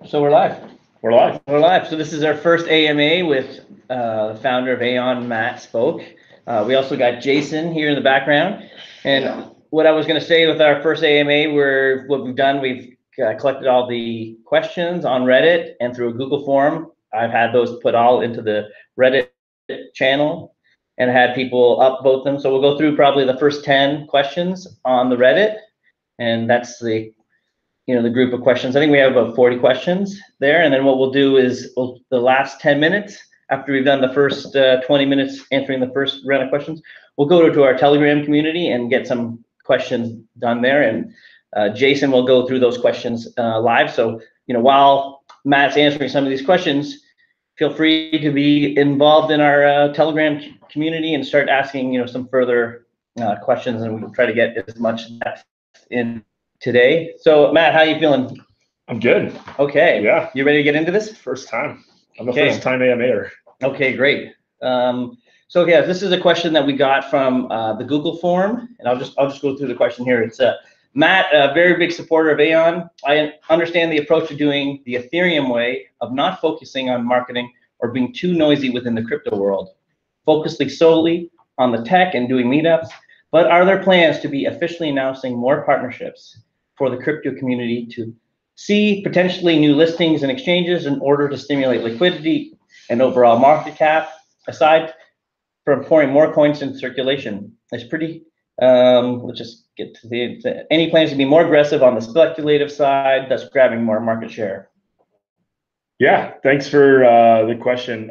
So we're live. We're live. We're live. So this is our first AMA with the founder of Aion, Matt spoke. We also got Jason here in the background. And what I was going to say with our first AMA, what we've done, we've collected all the questions on Reddit and through a Google form. I've had those put all into the Reddit channel and had people upvote them. So we'll go through probably the first 10 questions on the Reddit, and that's the group of questions. I think we have about 40 questions there. And then what we'll do is the last 10 minutes, after we've done the first 20 minutes answering the first round of questions, we'll go to our Telegram community and get some questions done there. And Jason will go through those questions live. So, while Matt's answering some of these questions, feel free to be involved in our Telegram community and start asking, some further questions, and we'll try to get as much depth in today. So Matt, how are you feeling? I'm good. Okay. Yeah. You ready to get into this? First time. I'm a first time AMAer. Okay, great. So yeah, this is a question that we got from the Google form, and I'll just go through the question here. It's Matt, a very big supporter of Aion. I understand the approach of doing the Ethereum way of not focusing on marketing or being too noisy within the crypto world, focusing solely on the tech and doing meetups. But are there plans to be officially announcing more partnerships for the crypto community to see potentially new listings and exchanges in order to stimulate liquidity and overall market cap, aside from pouring more coins in circulation? It's pretty, let's just get to any plans to be more aggressive on the speculative side, thus grabbing more market share? Yeah, thanks for the question.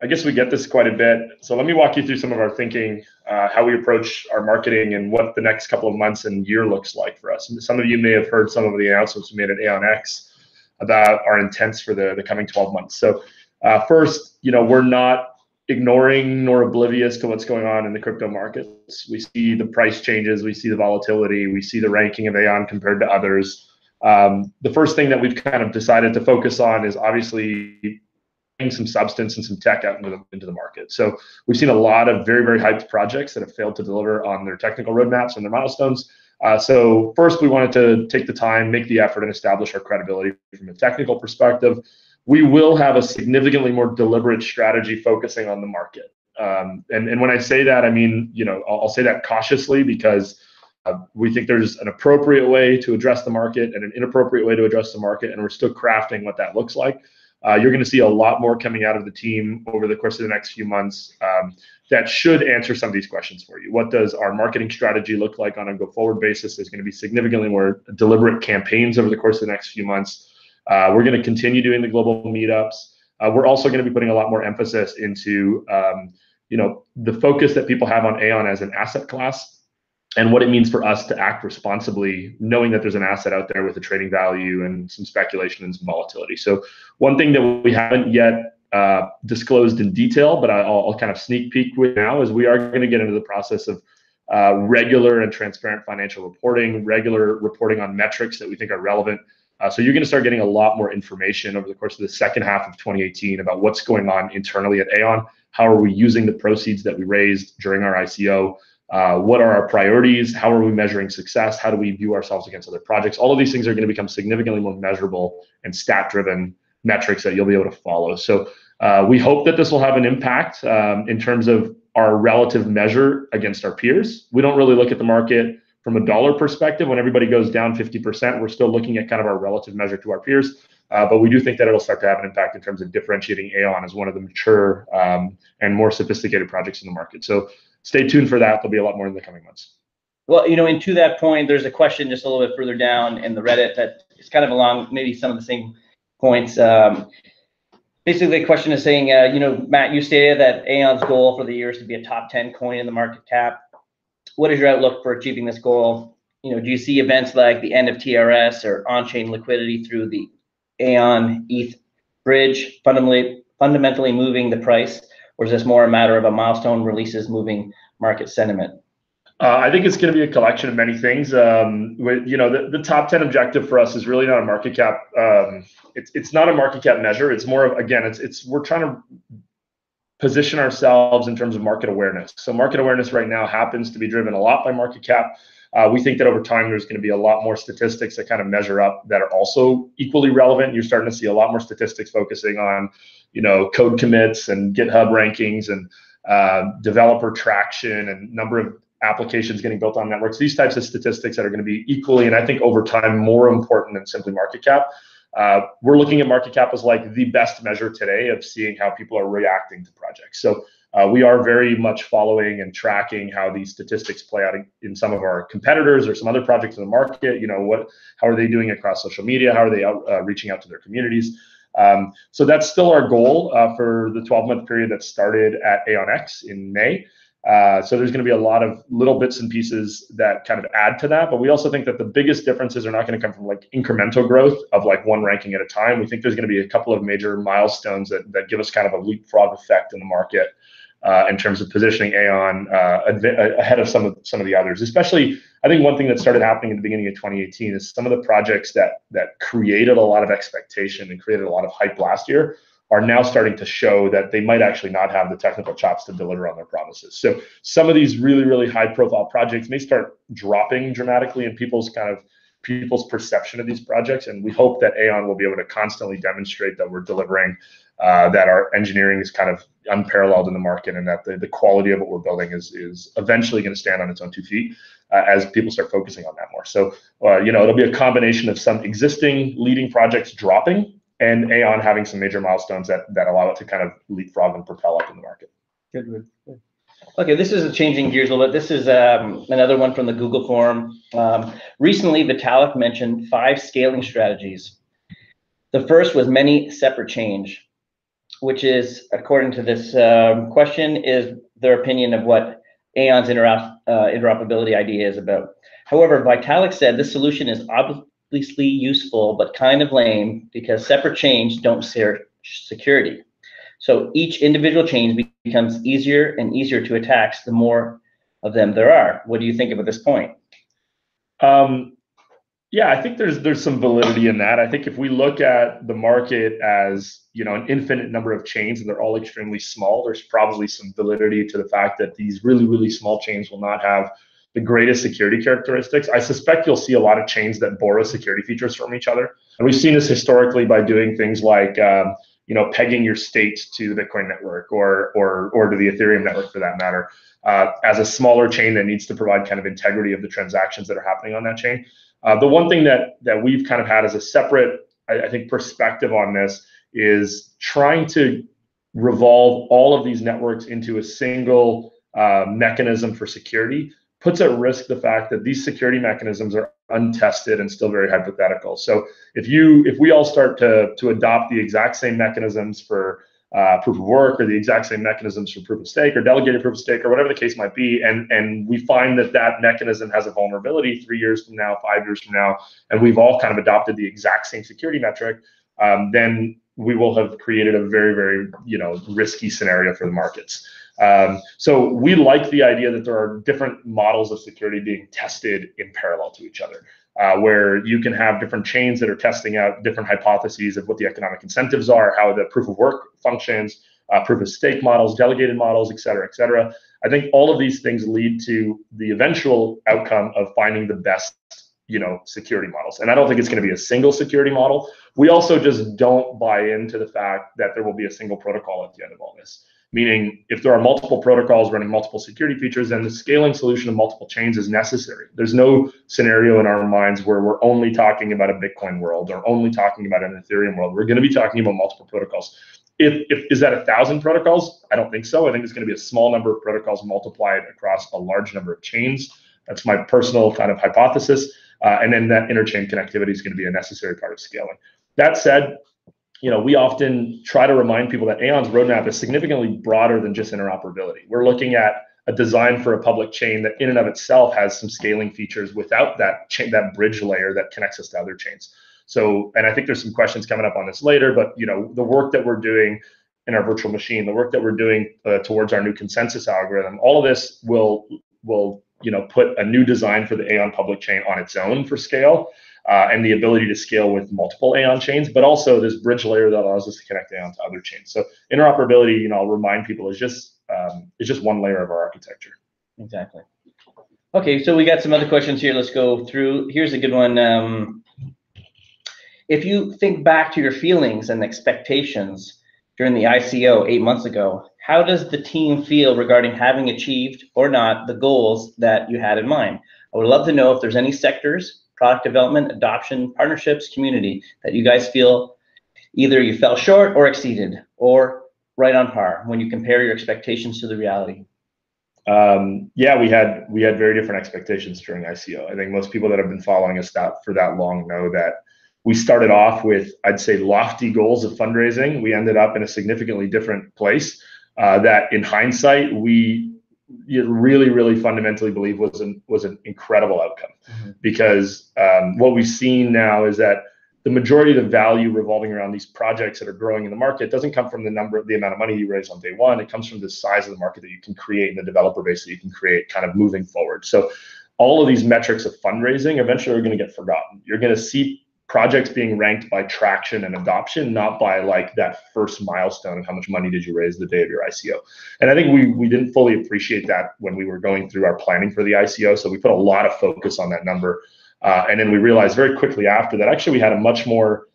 I guess we get this quite a bit. So let me walk you through some of our thinking, how we approach our marketing and what the next couple of months and year looks like for us. And some of you may have heard some of the announcements we made at Aion X about our intents for the coming 12 months. So first, we're not ignoring nor oblivious to what's going on in the crypto markets. We see the price changes, we see the volatility, we see the ranking of Aion compared to others. The first thing that we've kind of decided to focus on is obviously getting some substance and some tech out into the market. So we've seen a lot of very, very hyped projects that have failed to deliver on their technical roadmaps and their milestones. So first, we wanted to take the time, make the effort, and establish our credibility from a technical perspective. We will have a significantly more deliberate strategy focusing on the market. And when I say that, I mean, I'll say that cautiously because we think there's an appropriate way to address the market and an inappropriate way to address the market, and we're still crafting what that looks like. You're going to see a lot more coming out of the team over the course of the next few months that should answer some of these questions for you. What does our marketing strategy look like on a go-forward basis? There's going to be significantly more deliberate campaigns over the course of the next few months. We're going to continue doing the global meetups. We're also going to be putting a lot more emphasis into the focus that people have on Aion as an asset class, and what it means for us to act responsibly, knowing that there's an asset out there with a trading value and some speculation and some volatility. So one thing that we haven't yet disclosed in detail, but I'll kind of sneak peek with now, is we are going to get into the process of regular and transparent financial reporting, regular reporting on metrics that we think are relevant. So you're going to start getting a lot more information over the course of the second half of 2018 about what's going on internally at Aion. How are we using the proceeds that we raised during our ICO? What are our priorities? How are we measuring success? How do we view ourselves against other projects? All of these things are going to become significantly more measurable and stat-driven metrics that you'll be able to follow. So we hope that this will have an impact in terms of our relative measure against our peers. We don't really look at the market from a dollar perspective. When everybody goes down 50%, we're still looking at kind of our relative measure to our peers. But we do think that it'll start to have an impact in terms of differentiating Aion as one of the mature and more sophisticated projects in the market. So stay tuned for that. There'll be a lot more in the coming months. Well, and to that point, there's a question just a little bit further down in the Reddit that is kind of along maybe some of the same points. Basically, the question is saying, Matt, you stated that Aion's goal for the year is to be a top 10 coin in the market cap. What is your outlook for achieving this goal? Do you see events like the end of TRS or on-chain liquidity through the Aion ETH bridge fundamentally moving the price? Or is this more a matter of a milestone releases moving market sentiment? I think it's going to be a collection of many things. The top 10 objective for us is really not a market cap. It's not a market cap measure. It's more of, again, we're trying to position ourselves in terms of market awareness. So market awareness right now happens to be driven a lot by market cap. We think that over time, there's going to be a lot more statistics that kind of measure up that are also equally relevant. You're starting to see a lot more statistics focusing on, code commits and GitHub rankings and developer traction and number of applications getting built on networks. These types of statistics that are going to be equally, and I think over time, more important than simply market cap. We're looking at market cap as like the best measure today of seeing how people are reacting to projects. So we are very much following and tracking how these statistics play out in some of our competitors or some other projects in the market. How are they doing across social media? How are they reaching out to their communities? So that's still our goal for the 12-month period that started at Aion X in May. So there's going to be a lot of little bits and pieces that kind of add to that. But we also think that the biggest differences are not going to come from like incremental growth of like one ranking at a time. We think there's going to be a couple of major milestones that give us kind of a leapfrog effect in the market in terms of positioning Aion ahead of some of the others. Especially, I think one thing that started happening at the beginning of 2018 is some of the projects that created a lot of expectation and created a lot of hype last year are now starting to show that they might actually not have the technical chops to deliver on their promises. So some of these really, really high profile projects may start dropping dramatically in people's perception of these projects. And we hope that Aion will be able to constantly demonstrate that we're delivering, that our engineering is kind of unparalleled in the market, and that the quality of what we're building is eventually going to stand on its own 2 feet as people start focusing on that more. So, it'll be a combination of some existing leading projects dropping and Aion having some major milestones that allow it to kind of leapfrog and propel up in the market. Good. Okay, this is changing gears a little bit. This is another one from the Google forum. Recently, Vitalik mentioned 5 scaling strategies. The first was many separate change, which is, according to this question, is their opinion of what Aion's interoperability idea is about. However, Vitalik said this solution is obviously useful, but kind of lame because separate chains don't share security. So each individual chain becomes easier and easier to attack the more of them there are. What do you think about this point? Yeah, I think there's some validity in that. I think if we look at the market as, an infinite number of chains and they're all extremely small, there's probably some validity to the fact that these really, really small chains will not have the greatest security characteristics. I suspect you'll see a lot of chains that borrow security features from each other. And we've seen this historically by doing things like, pegging your state to the Bitcoin network or to the Ethereum network for that matter, as a smaller chain that needs to provide kind of integrity of the transactions that are happening on that chain. The one thing that we've kind of had as a separate, I think, perspective on this is trying to revolve all of these networks into a single mechanism for security puts at risk the fact that these security mechanisms are untested and still very hypothetical. So if we all start to adopt the exact same mechanisms for proof of work or the exact same mechanisms for proof of stake or delegated proof of stake or whatever the case might be, and we find that mechanism has a vulnerability 3 years from now, 5 years from now, and we've all kind of adopted the exact same security metric, then we will have created a very, very risky scenario for the markets. So we like the idea that there are different models of security being tested in parallel to each other, where you can have different chains that are testing out different hypotheses of what the economic incentives are, how the proof of work functions, proof of stake models, delegated models, et cetera, et cetera. I think all of these things lead to the eventual outcome of finding the best security models. And I don't think it's going to be a single security model. We also just don't buy into the fact that there will be a single protocol at the end of all this. Meaning, if there are multiple protocols running multiple security features, then the scaling solution of multiple chains is necessary. There's no scenario in our minds where we're only talking about a Bitcoin world or only talking about an Ethereum world. We're going to be talking about multiple protocols. Is that 1,000 protocols? I don't think so. I think it's going to be a small number of protocols multiplied across a large number of chains. That's my personal kind of hypothesis. And then that interchain connectivity is going to be a necessary part of scaling. That said, we often try to remind people that Aion's roadmap is significantly broader than just interoperability. We're looking at a design for a public chain that in and of itself has some scaling features without that bridge layer that connects us to other chains. So, and I think there's some questions coming up on this later, but the work that we're doing in our virtual machine, the work that we're doing towards our new consensus algorithm, all of this will put a new design for the Aion public chain on its own for scale. And the ability to scale with multiple Aion chains, but also this bridge layer that allows us to connect Aion to other chains. So interoperability, I'll remind people, is just one layer of our architecture. Exactly. Okay, so we got some other questions here. Let's go through. Here's a good one. If you think back to your feelings and expectations during the ICO 8 months ago, how does the team feel regarding having achieved or not the goals that you had in mind? I would love to know if there's any sectors, product development, adoption, partnerships, community that you guys feel either you fell short or exceeded or right on par when you compare your expectations to the reality. Yeah, we had very different expectations during ICO. I think most people that have been following us for that long know that we started off with, I'd say, lofty goals of fundraising. We ended up in a significantly different place that, in hindsight, we really fundamentally believe was an incredible outcome. Because what we've seen now is that the majority of the value revolving around these projects that are growing in the market doesn't come from the amount of money you raise on day one. It comes from the size of the market that you can create and the developer base that you can create kind of moving forward. So all of these metrics of fundraising eventually are going to get forgotten. You're going to see projects being ranked by traction and adoption, not by like that first milestone of how much money did you raise the day of your ICO. And I think we didn't fully appreciate that when we were going through our planning for the ICO. So we put a lot of focus on that number. And then we realized very quickly after that, actually, we had a much more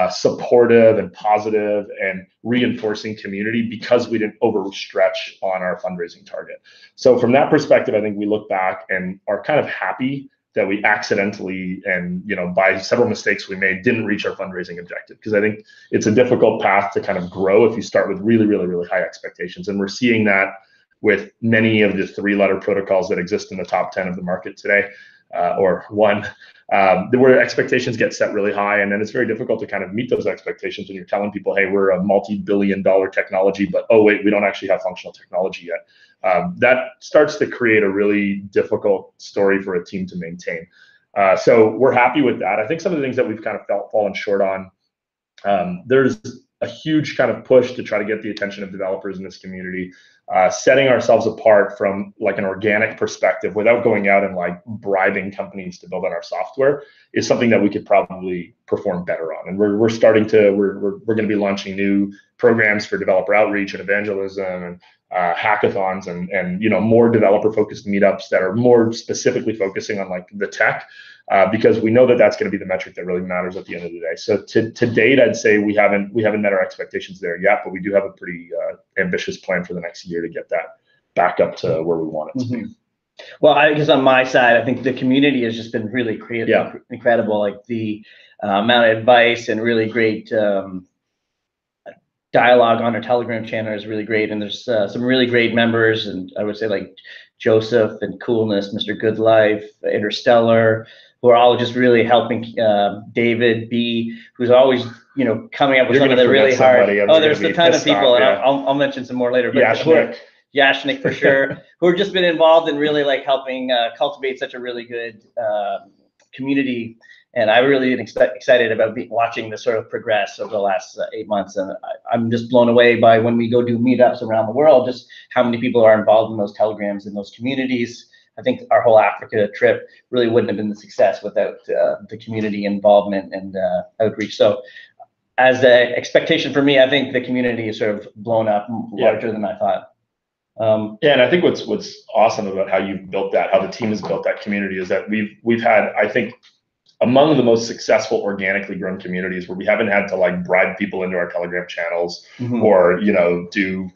supportive and positive and reinforcing community because we didn't overstretch on our fundraising target. So from that perspective, I think we look back and are kind of happy that we accidentally and by several mistakes we made didn't reach our fundraising objective, because I think it's a difficult path to kind of grow if you start with really high expectations. And we're seeing that with many of the 3-letter protocols that exist in the top 10 of the market today. Or one, where expectations get set really high, and then it's very difficult to kind of meet those expectations when you're telling people, hey, we're a multi-billion-dollar technology, but oh wait, we don't actually have functional technology yet. That starts to create a really difficult story for a team to maintain. So we're happy with that. I think some of the things that we've kind of fallen short on, there's a huge kind of push to try to get the attention of developers in this community. Setting ourselves apart from like an organic perspective without going out and like bribing companies to build on our software is something that we could probably perform better on. And we're going to be launching new programs for developer outreach and evangelism and hackathons and more developer focused meetups that are more specifically focusing on like the tech, because we know that that's going to be the metric that really matters at the end of the day. So to date, I'd say we haven't met our expectations there yet, but we do have a pretty ambitious plan for the next year to get that back up to where we want it to be. Well, I guess on my side, I think the community has just been really creative, incredible. Like the amount of advice and really great dialogue on our Telegram channel is really great, and there's some really great members, and I would say like Joseph and Coolness, Mr. Good Life, Interstellar, who are all just really helping. David B, who's always coming up with some of the really hard. Oh, there's a ton of people, and I'll mention some more later. But Yashnik for sure, who have just been involved in really like helping cultivate such a really good community. And I really am excited about watching this sort of progress over the last 8 months. And I'm just blown away by when we go do meetups around the world, just how many people are involved in those telegrams in those communities. I think our whole Africa trip really wouldn't have been the success without the community involvement and outreach. So as an expectation for me, I think the community is sort of blown up larger than I thought. And I think what's awesome about how you've built that, how the team has built that community, is that we've had, I think, among the most successful organically grown communities where we haven't had to like bribe people into our Telegram channels or do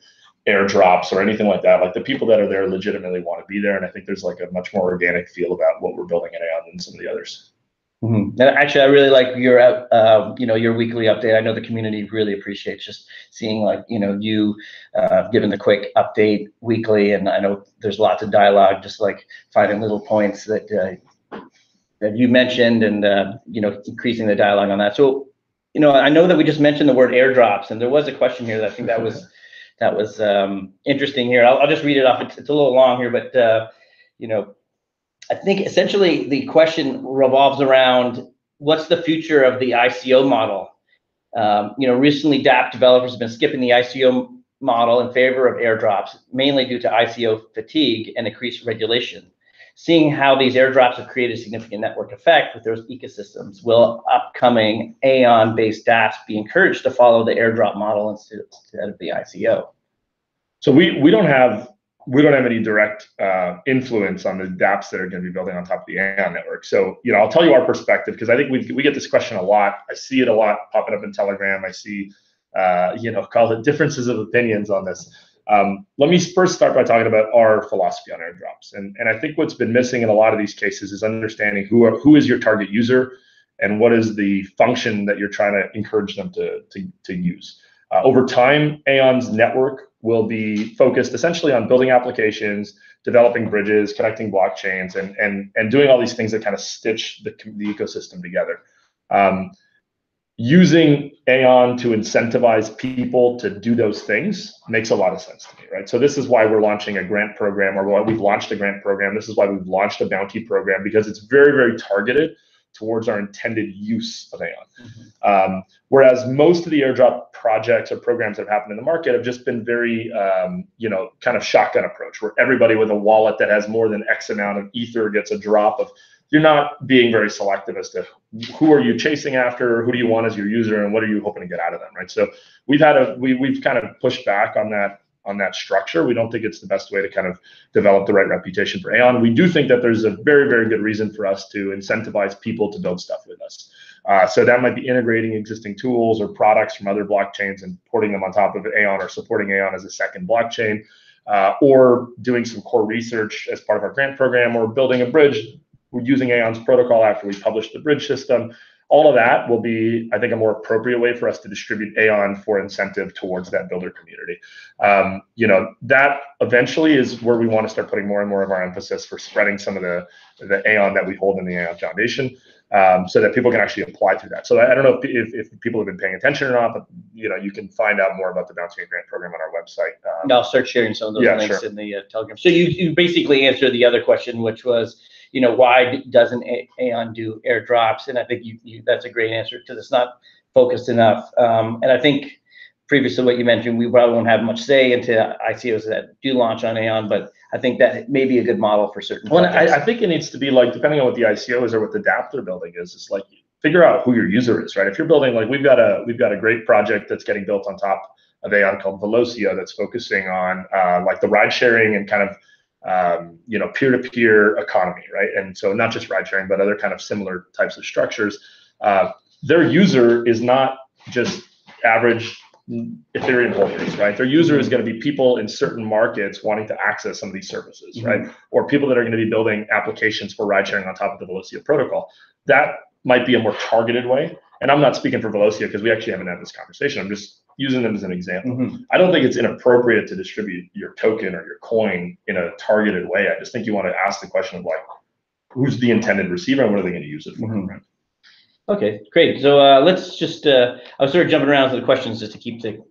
airdrops or anything like that. Like the people that are there legitimately want to be there, and I think there's like a much more organic feel about what we're building at Aion than some of the others. And actually, I really like your your weekly update. I know the community really appreciates just seeing like you giving the quick update weekly, and I know there's lots of dialogue, just like finding little points that you mentioned, and increasing the dialogue on that. So I know that we just mentioned the word airdrops, and there was a question here that I think that was interesting here. I'll just read it off. It's a little long here, but I think essentially the question revolves around what's the future of the ICO model. Recently dApp developers have been skipping the ICO model in favor of airdrops, mainly due to ICO fatigue and increased regulation. Seeing how these airdrops have created a significant network effect with those ecosystems, will upcoming Aion-based dApps be encouraged to follow the airdrop model instead of the ICO? So we don't have we don't have any direct influence on the dApps that are going to be building on top of the Aion network. So, I'll tell you our perspective, because I think we get this question a lot. I see it a lot popping up in Telegram. I see, call it differences of opinions on this. Let me first start by talking about our philosophy on airdrops. And I think what's been missing in a lot of these cases is understanding who is your target user and what is the function that you're trying to encourage them to use. Over time, Aion's network will be focused essentially on building applications, developing bridges, connecting blockchains, and doing all these things that kind of stitch the ecosystem together. Using Aion to incentivize people to do those things makes a lot of sense to me, right? So this is why we're launching a grant program, or why we've launched a grant program. This is why we've launched a bounty program, because it's very, very targeted towards our intended use of Aion. Whereas most of the airdrop projects or programs that have happened in the market have just been very, kind of shotgun approach, where everybody with a wallet that has more than X amount of Ether gets a drop of. You're not being very selective as to who are you chasing after, who do you want as your user, and what are you hoping to get out of them, right? So we've kind of pushed back on that structure. We don't think it's the best way to kind of develop the right reputation for Aion. We do think that there's a very, very good reason for us to incentivize people to build stuff with us. So that might be integrating existing tools or products from other blockchains and porting them on top of Aion, or supporting Aion as a second blockchain, or doing some core research as part of our grant program, or building a bridge. We're using Aion's protocol after we publish the bridge system. All of that will be, I think, a more appropriate way for us to distribute Aion for incentive towards that builder community. That eventually is where we want to start putting more and more of our emphasis for spreading some of the Aion that we hold in the Aion Foundation, so that people can actually apply through that. So I don't know if people have been paying attention or not, but you can find out more about the Bounty and Grant program on our website. I'll start sharing some of those links in the Telegram. So you basically answered the other question, which was, why doesn't Aion do airdrops? And I think that's a great answer, because it's not focused enough. And I think previous to what you mentioned, we probably won't have much say into ICOs that do launch on Aion, but I think that may be a good model for certain projects. I think it needs to be like, depending on what the ICO is or what the dApp they're building is, it's like, figure out who your user is, right? If you're building, like we've got a great project that's getting built on top of Aion called Velocio, that's focusing on like the ride sharing and kind of peer-to-peer economy, right? And so not just ride sharing, but other kind of similar types of structures. Their user is not just average Ethereum holders, right? Their user is going to be people in certain markets wanting to access some of these services, right? Or people that are going to be building applications for ride sharing on top of the Velocio protocol. That might be a more targeted way. And I'm not speaking for Velocio, because we actually haven't had this conversation. I'm just using them as an example. I don't think it's inappropriate to distribute your token or your coin in a targeted way. I just think you want to ask the question of, like, who's the intended receiver and what are they going to use it for? Right? Okay, great. So let's just, I was sort of jumping around to the questions just to keep the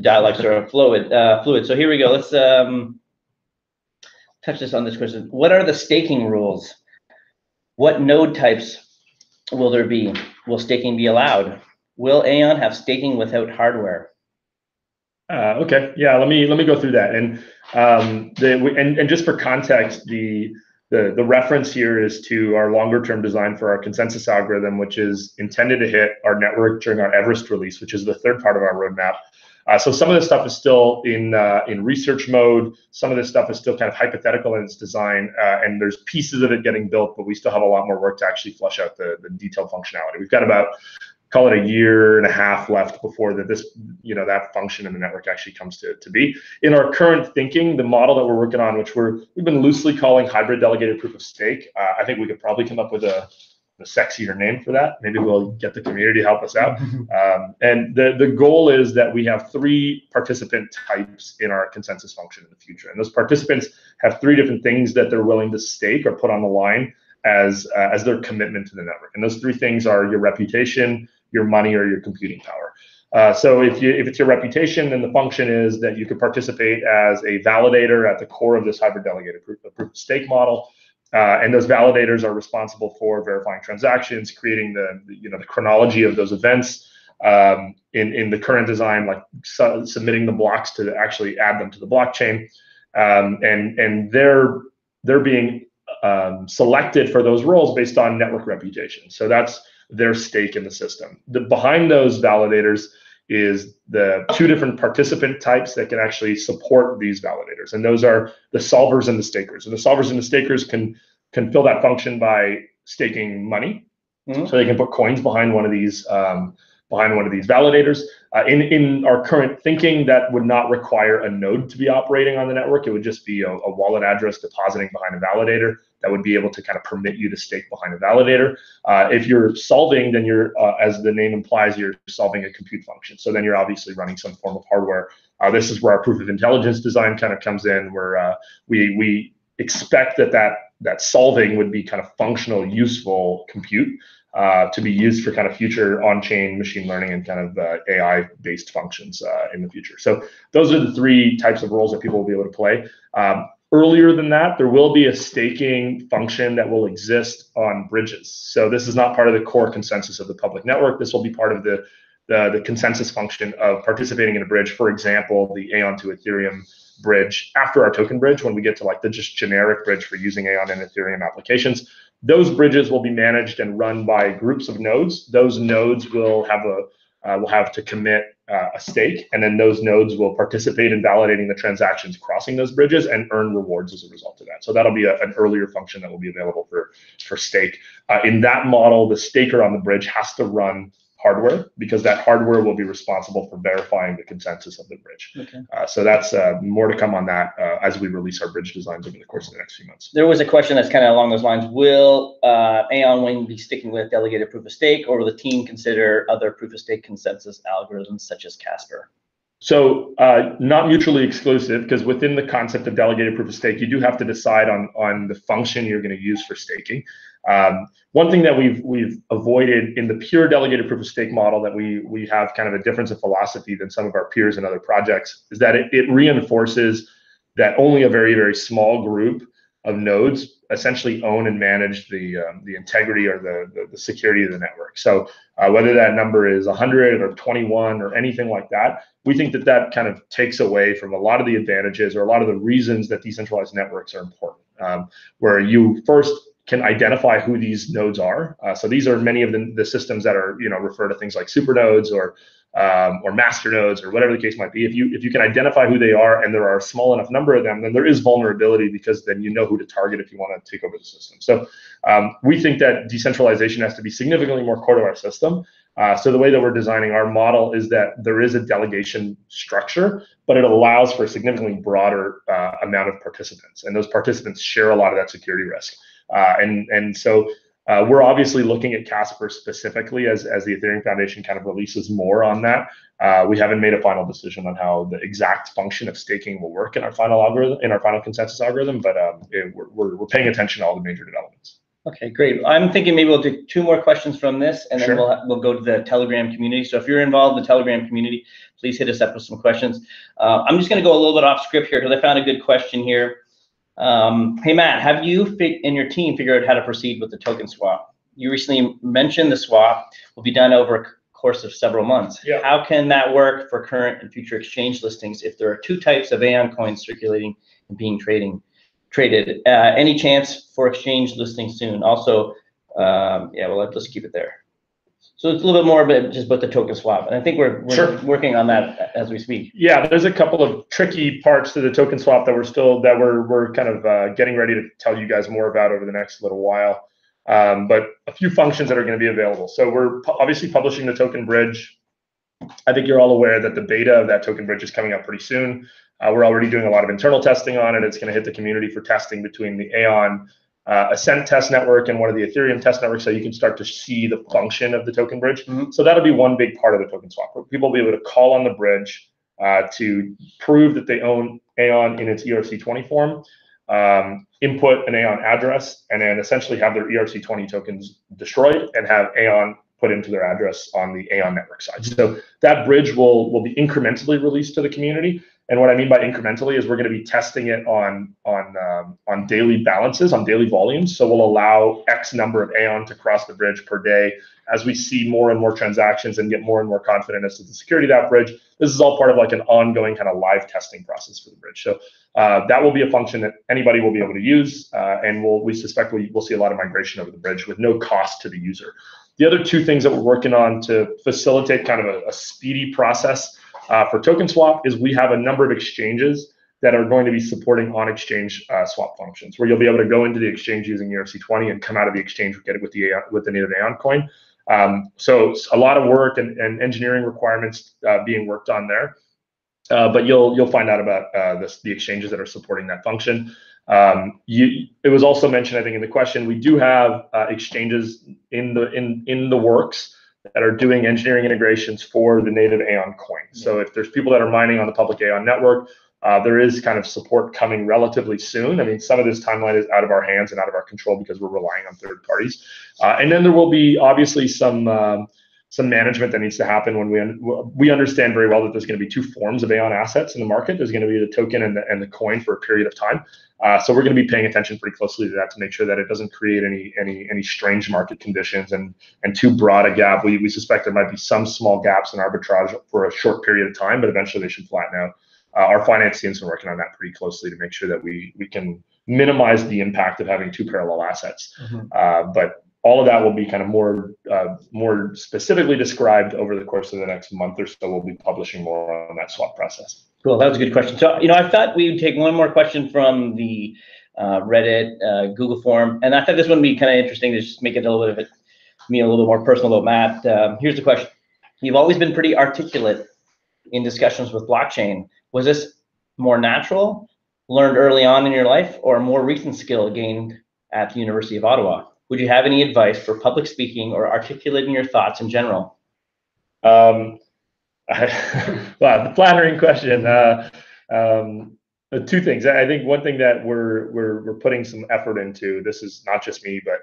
dialogue sort of fluid. So here we go. Let's touch this on this question. What are the staking rules? What node types will there be? Will staking be allowed? Will Aion have staking without hardware? Okay, yeah. Let me go through that. And just for context, the reference here is to our longer term design for our consensus algorithm, which is intended to hit our network during our Everest release, which is the third part of our roadmap. So some of this stuff is still in research mode. Some of this stuff is still kind of hypothetical in its design, and there's pieces of it getting built, but we still have a lot more work to actually flesh out the detailed functionality. We've got about, call it, a year and a half left before that function in the network actually comes to be. In our current thinking, the model that we're working on, which we've been loosely calling hybrid delegated proof of stake, I think we could probably come up with a sexier name for that. Maybe we'll get the community to help us out. And the goal is that we have 3 participant types in our consensus function in the future. And those participants have 3 different things that they're willing to stake or put on the line as their commitment to the network. And those 3 things are your reputation, your money, or your computing power. So if it's your reputation, then the function is that you could participate as a validator at the core of this hybrid delegated proof of stake model. And those validators are responsible for verifying transactions, creating the chronology of those events in the current design, like submitting the blocks to actually add them to the blockchain. And they're being selected for those roles based on network reputation. So that's their stake in the system. Behind those validators is the two different participant types that can actually support these validators. And those are the solvers and the stakers. And the solvers and the stakers can fill that function by staking money. So they can put coins behind one of these validators. In our current thinking, that would not require a node to be operating on the network. It would just be a wallet address depositing behind a validator that would be able to kind of permit you to stake behind a validator. If you're solving, then you're, as the name implies, you're solving a compute function. So then you're obviously running some form of hardware. This is where our proof of intelligence design kind of comes in, where we expect that solving would be kind of functional, useful compute to be used for kind of future on-chain machine learning and kind of AI-based functions in the future. So those are the three types of roles that people will be able to play. Earlier than that, there will be a staking function that will exist on bridges. So this is not part of the core consensus of the public network. This will be part of the consensus function of participating in a bridge. For example, the Aion to Ethereum bridge after our token bridge, when we get to like the just generic bridge for using Aion and Ethereum applications. Those bridges will be managed and run by groups of nodes. Those nodes will have to commit a stake, and then those nodes will participate in validating the transactions crossing those bridges and earn rewards as a result of that. So that'll be an earlier function that will be available for stake. In that model, the staker on the bridge has to run hardware, because that hardware will be responsible for verifying the consensus of the bridge. Okay. So that's more to come on that as we release our bridge designs over the course of the next few months. There was a question that's kind of along those lines. Will Aion Wing be sticking with delegated proof of stake, or will the team consider other proof of stake consensus algorithms such as Casper? So not mutually exclusive, because within the concept of delegated proof of stake, you do have to decide on the function you're going to use for staking. One thing that we've avoided in the pure delegated proof of stake model, that we have kind of a difference of philosophy than some of our peers in other projects, is that it reinforces that only a very, very small group of nodes essentially own and manage the integrity or the security of the network. So whether that number is 100 or 21 or anything like that, we think that kind of takes away from a lot of the advantages or a lot of the reasons that decentralized networks are important, where you first can identify who these nodes are. So these are many of the systems that are, refer to things like supernodes or master nodes or whatever the case might be. If you can identify who they are and there are a small enough number of them, then there is vulnerability, because then you know who to target if you want to take over the system. So we think that decentralization has to be significantly more core to our system. So the way that we're designing our model is that there is a delegation structure, but it allows for a significantly broader amount of participants, and those participants share a lot of that security risk. So we're obviously looking at Casper specifically as the Ethereum Foundation kind of releases more on that. We haven't made a final decision on how the exact function of staking will work in our final algorithm, in our final consensus algorithm, but we're paying attention to all the major developments. Okay, great. I'm thinking maybe we'll do two more questions from this, and then we'll go to the Telegram community. So if you're involved in the Telegram community, please hit us up with some questions. I'm just going to go a little bit off script here, because I found a good question here. Hey Matt, have you and your team figured out how to proceed with the token swap? You recently mentioned the swap will be done over a course of several months. Yeah. How can that work for current and future exchange listings if there are two types of Aion coins circulating and being traded? Any chance for exchange listing soon? Also, let's keep it there. So it's a little bit more about just about the token swap, and I think we're working on that as we speak. Yeah, there's a couple of tricky parts to the token swap that we're kind of getting ready to tell you guys more about over the next little while. But a few functions that are going to be available. So we're obviously publishing the token bridge. I think you're all aware that the beta of that token bridge is coming up pretty soon. We're already doing a lot of internal testing on it. It's going to hit the community for testing between the Aion Ascent test network and one of the Ethereum test networks, so you can start to see the function of the token bridge. Mm-hmm. So that'll be one big part of the token swap. People will be able to call on the bridge to prove that they own Aion in its ERC20 form, input an Aion address, and then essentially have their ERC20 tokens destroyed and have Aion put into their address on the Aion network side. So that bridge will be incrementally released to the community. And what I mean by incrementally is we're going to be testing it on daily balances, on daily volumes. So we'll allow X number of Aion to cross the bridge per day. As we see more and more transactions and get more and more confident as to the security of that bridge, this is all part of like an ongoing kind of live testing process for the bridge. So that will be a function that anybody will be able to use, and we suspect we'll see a lot of migration over the bridge with no cost to the user. The other two things that we're working on to facilitate kind of a speedy process for token swap is we have a number of exchanges that are going to be supporting on-exchange swap functions, where you'll be able to go into the exchange using ERC20 and come out of the exchange with the native Aion coin. So a lot of work and engineering requirements being worked on there, but you'll find out about the exchanges that are supporting that function. It was also mentioned, I think, in the question, we do have exchanges in the works that are doing engineering integrations for the native Aion coin. So if there's people that are mining on the public Aion network, there is kind of support coming relatively soon. I mean, some of this timeline is out of our hands and out of our control because we're relying on third parties. And then there will be obviously some management that needs to happen when we understand very well that there's going to be two forms of Aion assets in the market. There's going to be the token and the coin for a period of time. So we're going to be paying attention pretty closely to that to make sure that it doesn't create any strange market conditions and too broad a gap. We suspect there might be some small gaps in arbitrage for a short period of time, but eventually they should flatten out. Our finance team's been working on that pretty closely to make sure that we can minimize the impact of having two parallel assets. But all of that will be kind of more specifically described over the course of the next month or so. We'll be publishing more on that swap process. Cool, that was a good question. So, I thought we would take one more question from the Reddit, Google form, and I thought this one would be kind of interesting to just make it a little bit more personal about Matt. Here's the question: you've always been pretty articulate in discussions with blockchain. Was this more natural, learned early on in your life, or a more recent skill gained at the University of Ottawa? Would you have any advice for public speaking or articulating your thoughts in general? Wow, the flattering question. Two things. I think one thing that we're putting some effort into, this is not just me, but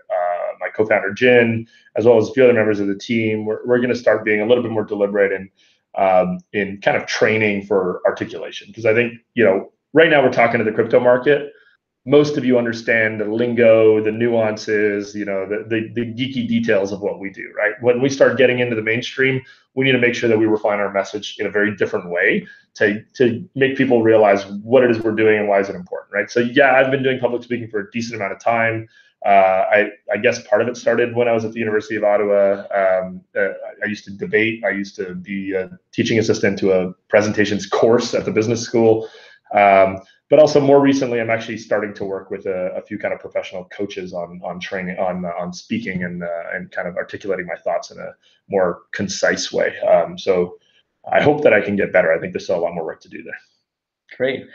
my co-founder Jin, as well as a few other members of the team, we're going to start being a little bit more deliberate in kind of training for articulation. Because I think, right now we're talking to the crypto market. Most of you understand the lingo, the nuances, the geeky details of what we do, right? When we start getting into the mainstream, we need to make sure that we refine our message in a very different way to make people realize what it is we're doing and why is it important, right? So yeah, I've been doing public speaking for a decent amount of time. I guess part of it started when I was at the University of Ottawa. I used to debate. I used to be a teaching assistant to a presentations course at the business school. But also more recently, I'm actually starting to work with a few kind of professional coaches on training, on speaking and kind of articulating my thoughts in a more concise way. So I hope that I can get better. I think there's still a lot more work to do there. Great.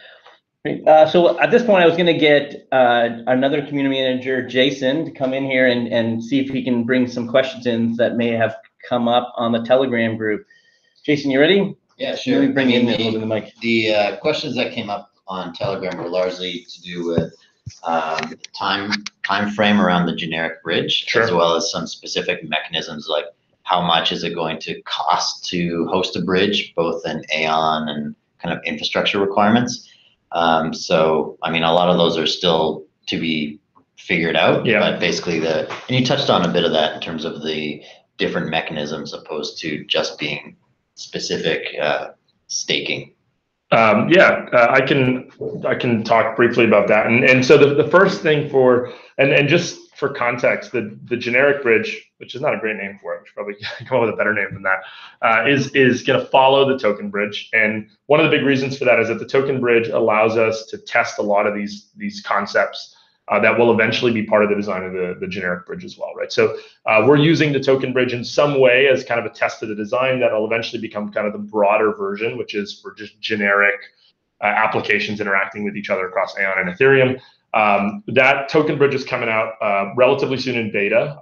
So at this point, I was going to get another community manager, Jason, to come in here and see if he can bring some questions in that may have come up on the Telegram group. Jason, you ready? Yeah, sure. Let me bring in the mic. The questions that came up on Telegram were largely to do with time frame around the generic bridge, Sure, as well as some specific mechanisms like how much is it going to cost to host a bridge, both in Aion and kind of infrastructure requirements. So, I mean, a lot of those are still to be figured out, but basically and you touched on a bit of that in terms of the different mechanisms opposed to just being specific staking. I can talk briefly about that. And so the first thing and just for context, the generic bridge, which is not a great name for it, we should probably come up with a better name than that, is going to follow the token bridge. And one of the big reasons for that is that the token bridge allows us to test a lot of these concepts that will eventually be part of the design of the generic bridge as well, right? So we're using the token bridge in some way as kind of a test of the design that will eventually become kind of the broader version, which is for just generic applications interacting with each other across Aion and Ethereum. That token bridge is coming out relatively soon in beta,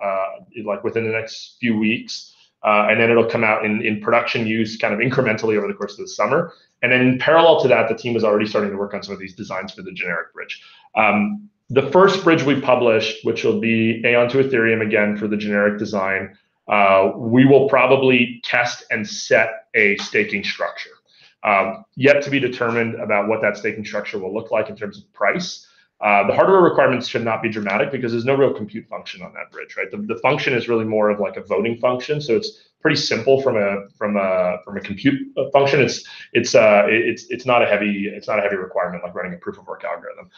like within the next few weeks. And then it'll come out in production use kind of incrementally over the course of the summer. And then in parallel to that, the team is already starting to work on some of these designs for the generic bridge. The first bridge we published, which will be Aion to Ethereum again for the generic design, we will probably test and set a staking structure. Yet to be determined about what that staking structure will look like in terms of price. The hardware requirements should not be dramatic because there's no real compute function on that bridge, right? The function is really more of like a voting function, so it's pretty simple from a compute function. It's not a heavy requirement like running a proof of work algorithm.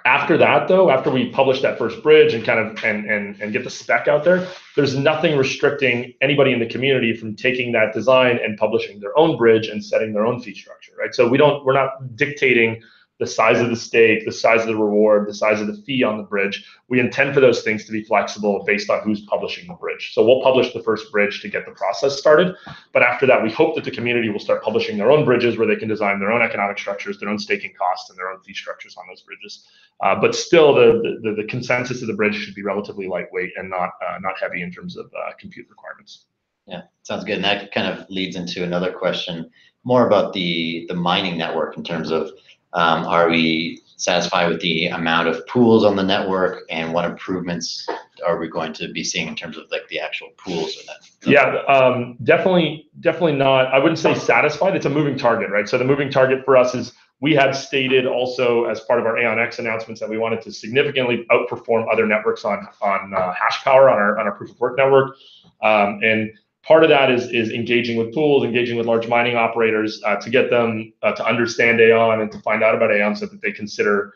After that, though, after we publish that first bridge and kind of and get the spec out there, there's nothing restricting anybody in the community from taking that design and publishing their own bridge and setting their own fee structure, right? So we're not dictating the size of the stake, the size of the reward, the size of the fee on the bridge. We intend for those things to be flexible based on who's publishing the bridge. So we'll publish the first bridge to get the process started. But after that, we hope that the community will start publishing their own bridges where they can design their own economic structures, their own staking costs, and their own fee structures on those bridges. But still, the consensus of the bridge should be relatively lightweight and not heavy in terms of compute requirements. Yeah, sounds good. And that kind of leads into another question, more about the mining network in terms of are we satisfied with the amount of pools on the network, and what improvements are we going to be seeing in terms of like the actual pools or that? Yeah, definitely not. I wouldn't say satisfied. It's a moving target, right? So the moving target for us is we had stated also as part of our Aion X announcements that we wanted to significantly outperform other networks on hash power on our proof of work network, and part of that is engaging with pools, engaging with large mining operators to get them to understand Aion and to find out about Aion so that they consider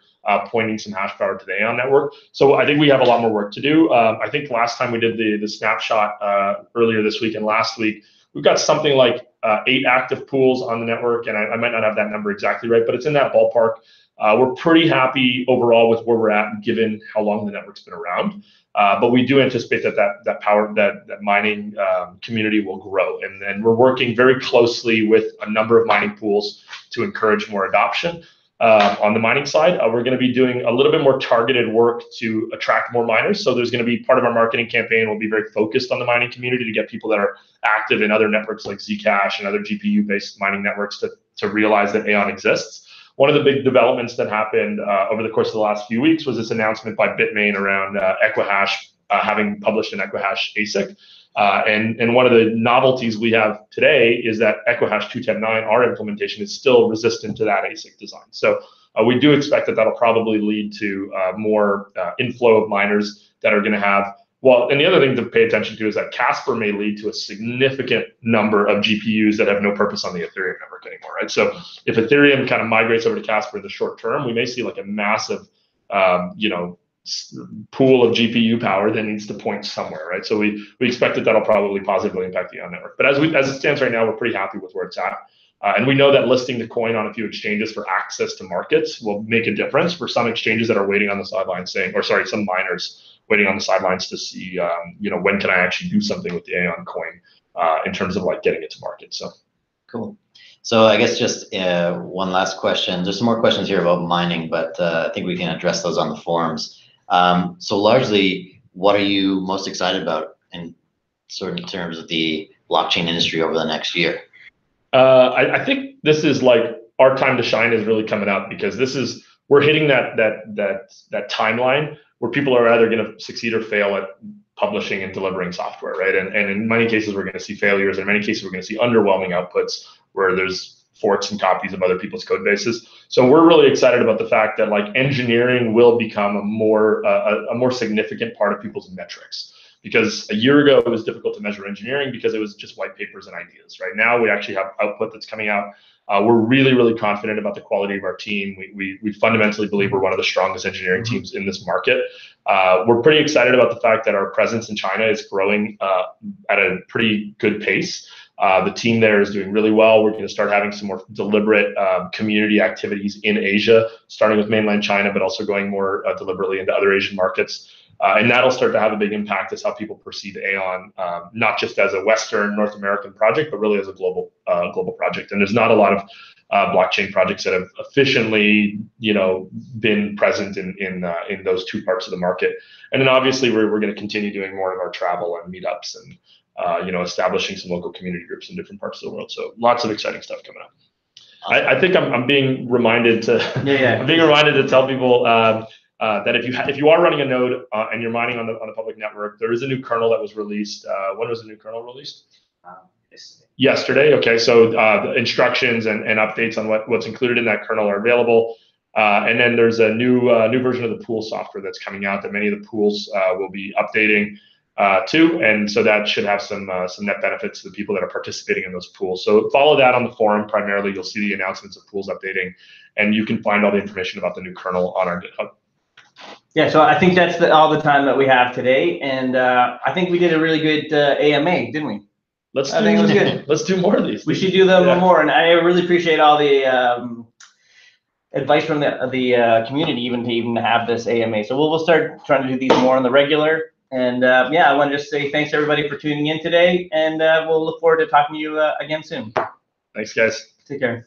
pointing some hash power to the Aion network. So I think we have a lot more work to do. I think last time we did the snapshot earlier this week and last week, we've got something like 8 active pools on the network, and I might not have that number exactly right, but it's in that ballpark. We're pretty happy overall with where we're at, given how long the network's been around. But we do anticipate that mining community will grow, and we're working very closely with a number of mining pools to encourage more adoption. On the mining side, we're going to be doing a little bit more targeted work to attract more miners. So there's going to be part of our marketing campaign will be very focused on the mining community to get people that are active in other networks like Zcash and other GPU-based mining networks to realize that Aion exists. One of the big developments that happened over the course of the last few weeks was this announcement by Bitmain around Equihash having published an Equihash ASIC. And one of the novelties we have today is that Equihash 2.10.9, our implementation, is still resistant to that ASIC design. So we do expect that that'll probably lead to more inflow of miners that are going to have. Well, and the other thing to pay attention to is that Casper may lead to a significant number of GPUs that have no purpose on the Ethereum network anymore, right? So if Ethereum kind of migrates over to Casper in the short term, we may see like a massive, pool of GPU power that needs to point somewhere, right? So we expect that that'll probably positively impact the Aion network. But as it stands right now, we're pretty happy with where it's at. And we know that listing the coin on a few exchanges for access to markets will make a difference for some exchanges that are waiting on the sidelines some miners waiting on the sidelines to see, when can I actually do something with the Aion coin in terms of like getting it to market. So cool. So I guess just one last question. There's some more questions here about mining, but I think we can address those on the forums. So largely, what are you most excited about in terms of the blockchain industry over the next year? I think this is like our time to shine is really coming up, because we're hitting that timeline where people are either going to succeed or fail at publishing and delivering software, right? And in many cases, we're going to see failures. In many cases, we're going to see underwhelming outputs where there's forks and copies of other people's code bases. So we're really excited about the fact that like engineering will become a more significant part of people's metrics. Because a year ago, it was difficult to measure engineering because it was just white papers and ideas. Right now, we actually have output that's coming out. We're really, really confident about the quality of our team. We fundamentally believe we're one of the strongest engineering teams in this market. We're pretty excited about the fact that our presence in China is growing at a pretty good pace. The team there is doing really well. We're going to start having some more deliberate community activities in Asia, starting with mainland China, but also going more deliberately into other Asian markets. And that'll start to have a big impact as how people perceive Aion, not just as a Western North American project, but really as a global project. And there's not a lot of blockchain projects that have efficiently, been present in those two parts of the market. And then obviously we're going to continue doing more of our travel and meetups and establishing some local community groups in different parts of the world. So lots of exciting stuff coming up. Awesome. I think I'm being reminded to I'm being reminded to tell people that if you are running a node and you're mining on the public network, there is a new kernel that was released. When was the new kernel released? Yesterday. Okay, so the instructions and updates on what's included in that kernel are available. And then there's a new version of the pool software that's coming out that many of the pools will be updating to, and so that should have some net benefits to the people that are participating in those pools. So follow that on the forum. Primarily, you'll see the announcements of pools updating, and you can find all the information about the new kernel on our GitHub. Yeah, so I think that's all the time that we have today, and I think we did a really good AMA, didn't we? I think it was good. Let's do more of these. We should do them more, and I really appreciate all the advice from the community, even to have this AMA. So we'll start trying to do these more on the regular. And yeah, I want to just say thanks everybody for tuning in today, and we'll look forward to talking to you again soon. Thanks, guys. Take care.